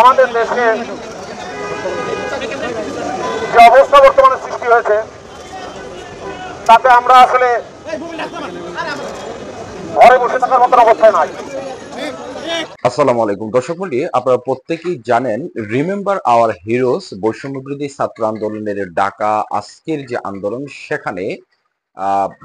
আমাদের দেশে যে অবস্থা বর্তমানে সৃষ্টি হয়েছে তাতে আমরা আসলে ঘরে বসে থাকার মতন অবস্থায় নাই। আসসালামু আলাইকুম দর্শক মণ্ডলী, আপনারা প্রত্যেকেই জানেন রিমেম্বার আওয়ার হিরোজ বৈষম্যবিরোধী ছাত্র আন্দোলনের ডাকা আজকের যে আন্দোলন, সেখানে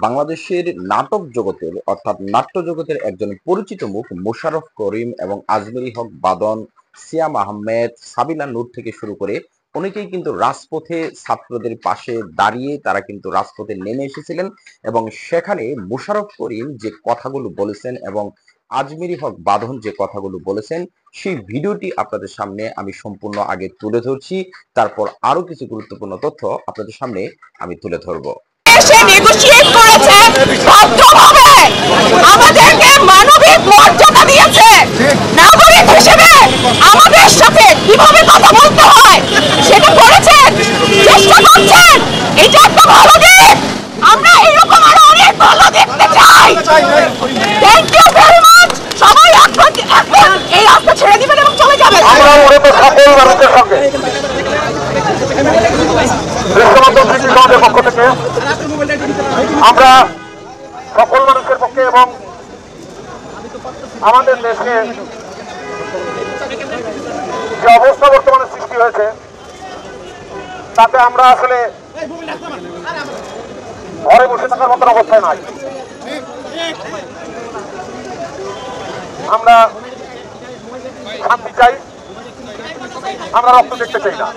বাংলাদেশের নাটক জগতের অর্থাৎ নাট্য জগতের একজন পরিচিত মুখ মোশাররফ করিম এবং আজমেরী হক বাদন, সিয়াম আহমেদ, সাবিনা নূর থেকে শুরু করে অনেকেই কিন্তু রাজপথে ছাত্রদের পাশে দাঁড়িয়ে তারা কিন্তু রাজপথে নেমে এসেছিলেন এবং সেখানে মোশাররফ করিম যে কথাগুলো বলেছেন এবং আজমেরী হক বাঁধন যে কথাগুলো বলেছেন সেই ভিডিওটি আপনাদের সামনে আমি সম্পূর্ণ আগে তুলে ধরছি, তারপর আরো কিছু গুরুত্বপূর্ণ তথ্য আপনাদের সামনে আমি তুলে ধরবো। সে নেগোশিয়েট করেছে, ভদ্রভাবে আমাদেরকে মানবিক মর্যাদা দিয়েছে। নাগরিক হিসেবে আমাদের সাথে কিভাবে কথা বলতে হয় সেটা করেছেন, চেষ্টা করছেন। এটা একটা ভালো দিক। আমরা এরকম আরো অনেক ভালো দেখতে চাই। Thank you very much. সবাই এখন এই রাস্তা ছেড়ে দিবেন এবং চলে যাবেন। আমরা মূলত সকল মানুষের সঙ্গে সমাজের পক্ষ থেকে আমরা সকল মানুষের পক্ষে এবং আমাদের দেশে যে অবস্থা বর্তমানে সৃষ্টি হয়েছে তাতে আমরা আসলে ঘরে বসে থাকার মতন অবস্থায় নাই। আমরা শান্তি চাই, আমরা রক্ত দেখতে চাই না।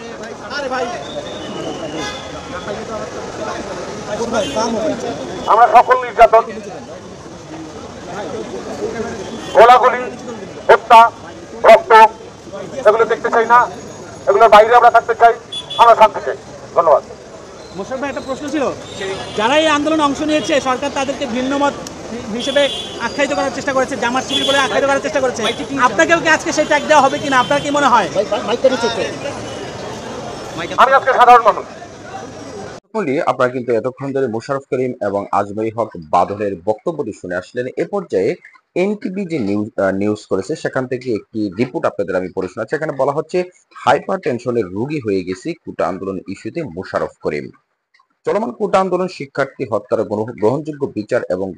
আমরা সকল নির্যাতন, গোলাগুলি, হত্যা, রক্ত এগুলো দেখতে চাই না। এগুলোর বাইরে আমরা থাকতে চাই, আমরা শান্তি চাই। ধন্যবাদ। মোশাররফ ভাই, একটা প্রশ্ন ছিল, যারা এই আন্দোলনে অংশ নিয়েছে সরকার তাদেরকে ভিন্নমত হিসেবে আখ্যায়িত করার চেষ্টা করেছে, জামাত শিবির বলে আখ্যায়িত করার চেষ্টা করেছে, আপনাকেও কি আজকে সেই ট্যাগ দেওয়া হবে কিনা, আপনার কি মনে হয়? আমি আজকে সাধারণ মানুষ। আপনারা কিন্তু এতক্ষণ ধরে মোশাররফ করিম এবং আজমেরী হক বাদনের বক্তব্যটি শুনে আসলেন। এ পর্যায়ে এনটিভি যে নিউজ করেছে সেখান থেকে একটি রিপোর্ট আপনাদের আমি পড়ে শোনাচ্ছি। এখানে বলা হচ্ছে, হাইপার টেনশনের রোগী হয়ে গেছি, কোটা আন্দোলন ইস্যুতে মোশাররফ করিম। চলমান কোটা আন্দোলন, শিক্ষার্থী হত্যার গ্রহণযোগ্য বিচার এবং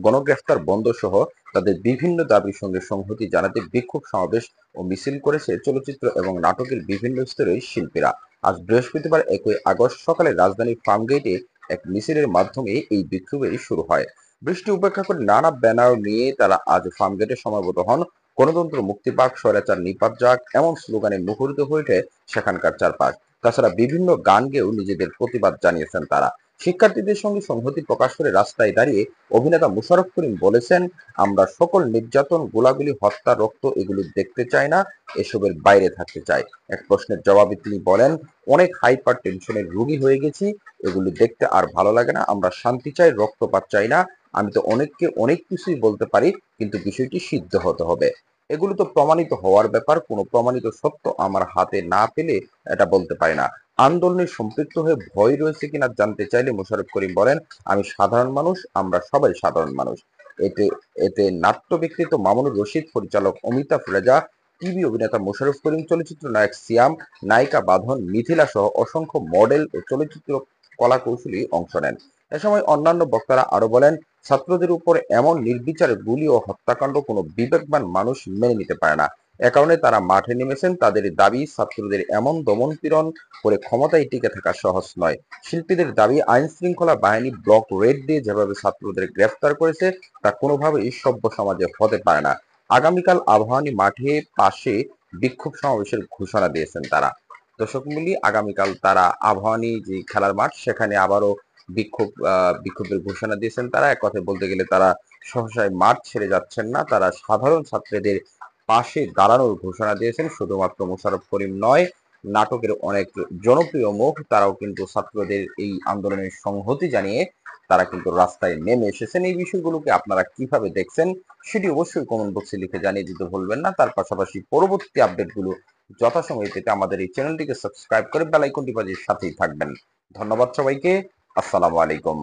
গণগ্রেফতার বন্ধ সহ তাদের বিভিন্ন দাবির সঙ্গে সংহতি জানাতে বিক্ষোভ সমাবেশ ও মিছিল করেছে চলচ্চিত্র এবং নাটকের বিভিন্ন স্তরের শিল্পীরা। আজ বৃহস্পতিবার 1 আগস্ট সকালে রাজধানীর ফার্মগেটে এক মিছিলের মাধ্যমে এই বিক্ষোভের শুরু হয়। বৃষ্টি উপেক্ষা করে নানা ব্যানার নিয়ে তারা আজ ফার্মগেটে সমবেত হন। গণতন্ত্র মুক্তি পাক, স্বৈরাচার নিপাত যাক, এমন স্লোগানে মুখরিত হয়ে ওঠে সেখানকার চারপাশ। তাছাড়া বিভিন্ন গান গেয়েও নিজেদের প্রতিবাদ জানিয়েছেন তারা। শিক্ষার্থীদের সঙ্গে সংহতি প্রকাশ করে রাস্তায় দাঁড়িয়ে অভিনেতা মোশাররফ করিম বলেছেন, আমরা সকল নির্যাতন, গোলাগুলি, হত্যা, রক্ত এগুলো দেখতে চাই না, এসবের বাইরে থাকতে চাই। এক প্রশ্নের জবাবে তিনি বলেন, অনেক হাইপার টেনশনের রোগী হয়ে গেছি, এগুলো দেখতে আর ভালো লাগে না। আমরা শান্তি চাই, রক্তপাত চাই না। আমি তো অনেককে অনেক কিছুই বলতে পারি, কিন্তু বিষয়টি সিদ্ধ হতে হবে। এগুলো তো প্রমাণিত হওয়ার ব্যাপার, কোনো প্রমাণিত সত্য আমার হাতে না পেলে এটা বলতে পারি না। আন্দোলনে সম্পৃক্ত হয়ে ভয় রয়েছে কিনা জানতে চাইলে মোশাররফ করিম বলেন, আমি সাধারণ মানুষ, আমরা সবাই সাধারণ মানুষ। এতে এতে নাট্য বিকৃত মামুনুর রশিদ, পরিচালক অমিতাভ রেজা, টিভি অভিনেতা মোশাররফ করিম, চলচ্চিত্র নায়ক সিয়াম, নায়িকা বাঁধন, মিথিলা সহ অসংখ্য মডেল ও চলচ্চিত্র কলা কৌশলী অংশ নেন। এ সময় অন্যান্য বক্তারা আরো বলেন, ছাত্রদের উপর এমন নির্বিচারে গুলি ও হত্যাকাণ্ড কোনো বিবেকবান মানুষ মেনে নিতে পারে না। এ কারণে তারা মাঠে নেমেছেন। তাদের দাবি, ছাত্রদের এমন দমন পীড়ন করে ক্ষমতায় টিকে থাকা সহজ নয়। শিল্পীদের দাবি, আইন শৃঙ্খলা বাহিনী ব্লক রেড দিয়ে যেভাবে ছাত্রদের গ্রেফতার করেছে তা কোনোভাবেই সভ্য সমাজে হতে পারে না। আগামীকাল আবাহনী মাঠে পাশে বিক্ষোভ সমাবেশের ঘোষণা দিয়েছেন তারা। দর্শক মণ্ডলী, আগামীকাল তারা আবাহনী যে খেলার মাঠ সেখানে আবারও বিক্ষোভের ঘোষণা দিয়েছেন তারা। এক কথায় বলতে গেলে তারা সহসায় মাঠ ছেড়ে যাচ্ছেন না, তারা সাধারণ ছাত্রদের পাশে দাঁড়ানোর ঘোষণা দিয়েছেন। শুধুমাত্র মোশাররফ করিম নয়, নাটকের অনেক জনপ্রিয় মুখ তারাও কিন্তু ছাত্রদের এই আন্দোলনের সংহতি জানিয়ে তারা কিন্তু রাস্তায় নেমে এসেছেন। এই বিষয়গুলোকে আপনারা কিভাবে দেখছেন সেটি অবশ্যই কমেন্ট বক্সে লিখে জানিয়ে দিতে ভুলবেন না। তার পাশাপাশি পরবর্তী আপডেটগুলো যথাসময়ে পেতে আমাদের এই চ্যানেলটিকে সাবস্ক্রাইব করে বেল আইকনটি বাজিয়ে সাথেই থাকবেন। ধন্যবাদ সবাইকে। আসসালামু আলাইকুম।